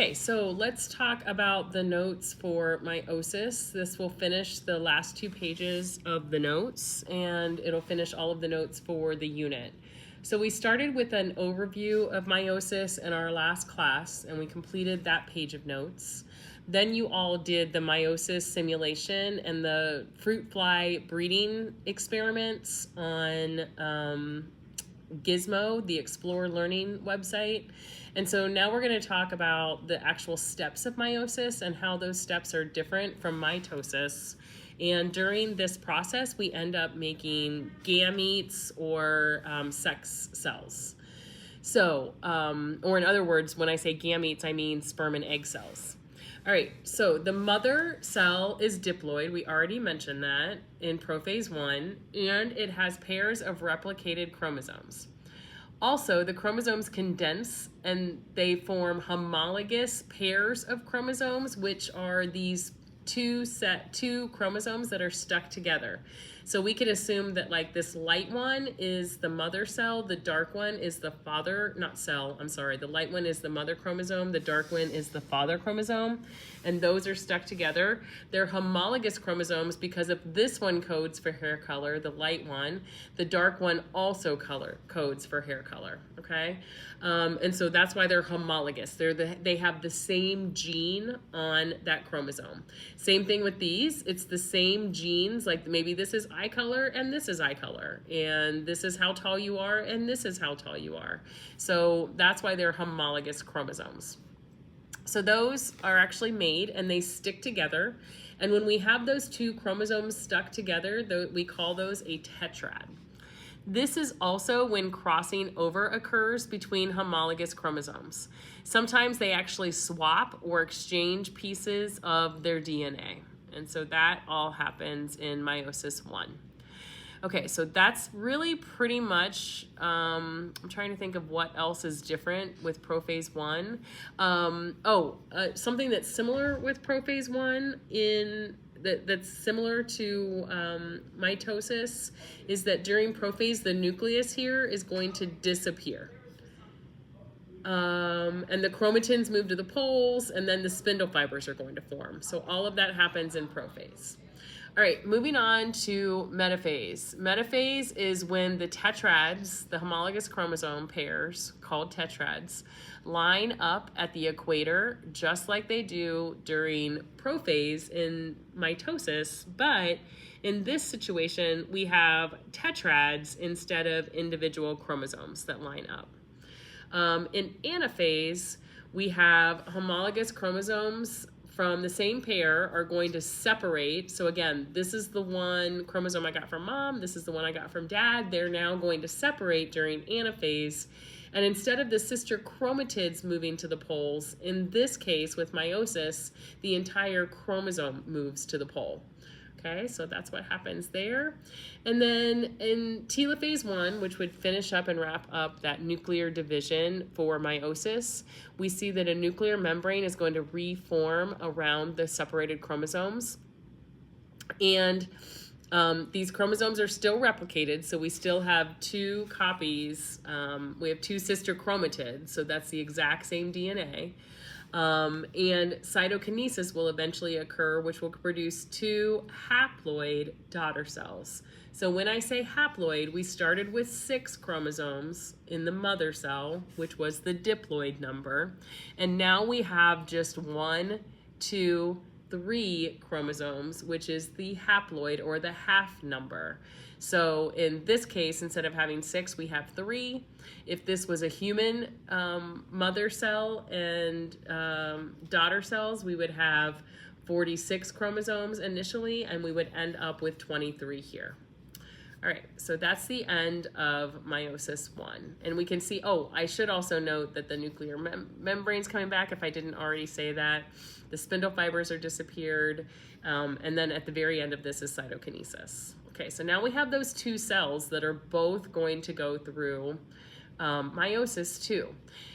Okay, so let's talk about the notes for meiosis. This will finish the last 2 pages of the notes, and it'll finish all of the notes for the unit. So we started with an overview of meiosis in our last class, and we completed that page of notes. Then you all did the meiosis simulation and the fruit fly breeding experiments on Gizmo, the Explore Learning website. And so now we're going to talk about the actual steps of meiosis and how those steps are different from mitosis. And during this process, we end up making gametes or sex cells. So, or in other words, when I say gametes, I mean sperm and egg cells. All right, so the mother cell is diploid. We already mentioned that in prophase 1, and it has pairs of replicated chromosomes. Also, the chromosomes condense and they form homologous pairs of chromosomes, which are these two chromosomes that are stuck together. So we could assume that like this light one is the mother cell, the dark one is the father, not cell, I'm sorry, the light one is the mother chromosome, the dark one is the father chromosome, and those are stuck together. They're homologous chromosomes because if this one codes for hair color, the light one, the dark one also codes for hair color, okay? And so that's why they're homologous. They have the same gene on that chromosome. Same thing with these. It's the same genes, like maybe this is eye color and this is eye color, and this is how tall you are and this is how tall you are. So that's why they're homologous chromosomes. So those are actually made and they stick together. And when we have those two chromosomes stuck together, we call those a tetrad. This is also when crossing over occurs between homologous chromosomes. Sometimes they actually swap or exchange pieces of their DNA. And so that all happens in meiosis 1. Okay, so that's really pretty much, I'm trying to think of what else is different with prophase 1. Something that's similar with prophase 1 that's similar to mitosis is that during prophase, the nucleus here is going to disappear. And the chromatins move to the poles, and then the spindle fibers are going to form. So all of that happens in prophase. All right, moving on to metaphase. Metaphase is when the tetrads, the homologous chromosome pairs called tetrads, line up at the equator just like they do during prophase in mitosis, but in this situation, we have tetrads instead of individual chromosomes that line up. In anaphase, we have homologous chromosomes from the same pair are going to separate. So again, this is the one chromosome I got from mom, this is the one I got from dad. They're now going to separate during anaphase. And instead of the sister chromatids moving to the poles, in this case with meiosis, the entire chromosome moves to the pole. Okay, so that's what happens there. And then in telophase 1, which would finish up and wrap up that nuclear division for meiosis, we see that a nuclear membrane is going to reform around the separated chromosomes. And these chromosomes are still replicated, so we still have 2 copies. We have 2 sister chromatids, so that's the exact same DNA. And cytokinesis will eventually occur, which will produce 2 haploid daughter cells. So when I say haploid, we started with 6 chromosomes in the mother cell, which was the diploid number. And now we have just 1, 2, 3 chromosomes, which is the haploid or the half number. So in this case, instead of having 6, we have 3. If this was a human mother cell and daughter cells, we would have 46 chromosomes initially, and we would end up with 23 here. All right, so that's the end of meiosis 1. And we can see, I should also note that the nuclear membrane's coming back if I didn't already say that. The spindle fibers are disappeared, and then at the very end of this is cytokinesis. Okay, so now we have those 2 cells that are both going to go through meiosis 2.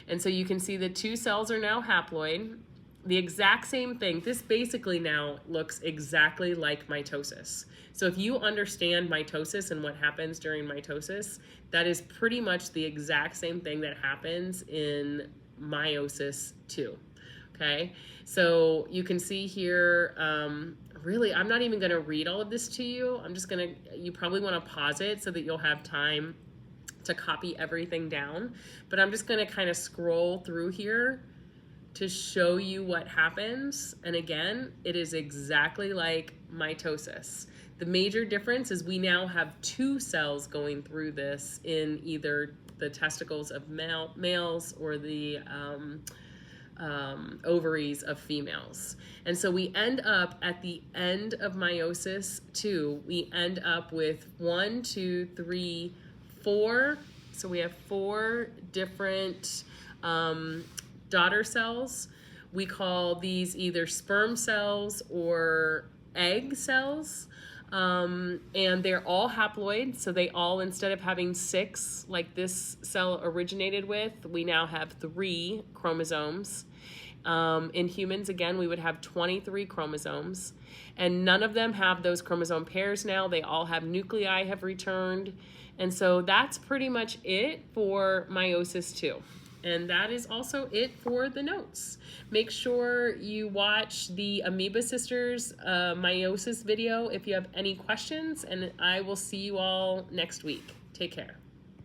And so you can see the 2 cells are now haploid. The exact same thing. This basically now looks exactly like mitosis. So if you understand mitosis and what happens during mitosis, that is pretty much the exact same thing that happens in meiosis 2. Okay, so you can see here, really, I'm not even going to read all of this to you. I'm just going to, you probably want to pause it so that you'll have time to copy everything down. But I'm just going to kind of scroll through here to show you what happens. And again, it is exactly like mitosis. The major difference is we now have two cells going through this in either the testicles of males or the ovaries of females. And so we end up at the end of meiosis 2, we end up with 1, 2, 3, 4. So we have 4 different daughter cells. We call these either sperm cells or egg cells. And they're all haploid, so they all, instead of having 6 like this cell originated with, we now have 3 chromosomes. In humans, again, we would have 23 chromosomes, and none of them have those chromosome pairs now. They all have nuclei have returned, and so that's pretty much it for meiosis 2. And that is also it for the notes. Make sure you watch the Amoeba Sisters meiosis video if you have any questions, and I will see you all next week. Take care.